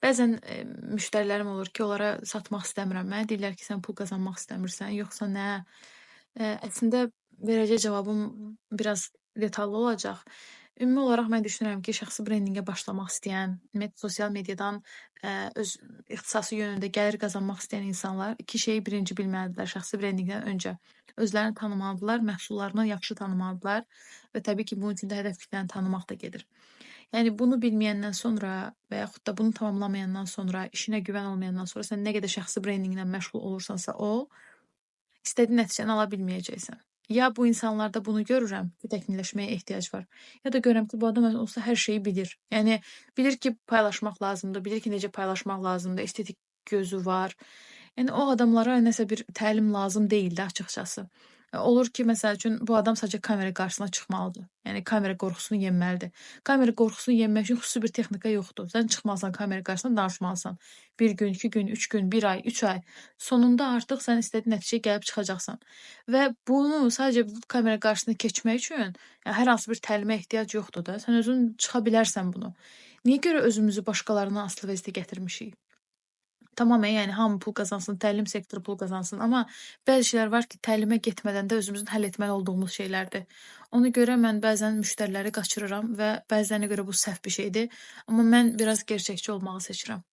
Bəzən, müştərilərim olur ki, onlara satmaq istəmirəm. Mənə deyirlər ki, sən pul qazanmaq istəmirsən, yoxsa nə? Əslində verəcək cavabım biraz detallı olacaq. Ümumi olaraq mən düşünürəm ki, şəxsi brendinqə başlamaq istəyən, sosial mediadan, öz ixtisası yönündə gəlir qazanmaq istəyən insanlar 2 şeyi birinci bilməlidirlər şəxsi brendinqdən öncə. Özlərini tanımalıdırlar, məhsullarını yaxşı tanımalıdırlar və təbii ki, bunun üçün də hədəf kütləni tanımaq da gedir. Yəni bunu bilməyəndən sonra və yaxud da bunu tamamlamayandan sonra, işinə güvən olmayandan sonra sən nə qədər şəxsi brendinqlə məşğul olursansa ol, istədiyin nəticəni ala bilməyəcəksən. Ya bu insanlarda bunu görürəm ki, təkmilləşməyə ehtiyac var. Ya da görürəm ki, bu adam olsa hər şeyi bilir. Yəni bilir ki, paylaşmaq lazımdır, bilir ki, necə paylaşmaq lazımdır, estetik gözü var. Yəni o adamlara nəsə bir təlim lazım deyil də açıqcası. Olur ki, məsəl üçün bu adam sadəcə kamera qarşısına çıxmalıdır. Yəni kamera qorxusunu yenməlidir. Kamera qorxusunu yenmək üçün xüsusi bir texnika yoxdur. Sən çıxmalısan kamera qarşısına, danışmalısan. 1 gün, 2 gün, 3 gün, 1 ay, 3 ay. Sonunda artıq sən istədiyin nəticəyə gəlib çıxacaqsan. Və bunu sadəcə kamera qarşısına keçmək üçün yəni hər hansı bir təlimə ehtiyac yoxdur da. Sən özün çıxa bilərsən bunu. Niyə görə özümüzü başqalarından asılı vəziyyətə gətirmişik? Tamam, yəni hamı pul qazansın, təlim sektoru pul qazansın, amma bəzi şeylər var ki, təlimə getmədən də özümüzün həll etməli olduğumuz şeylərdir. Ona görə mən bəzən müştəriləri qaçırıram və bəzilərinə görə bu səhv bir şeydir, amma mən biraz gerçəkçi olmağı seçirəm.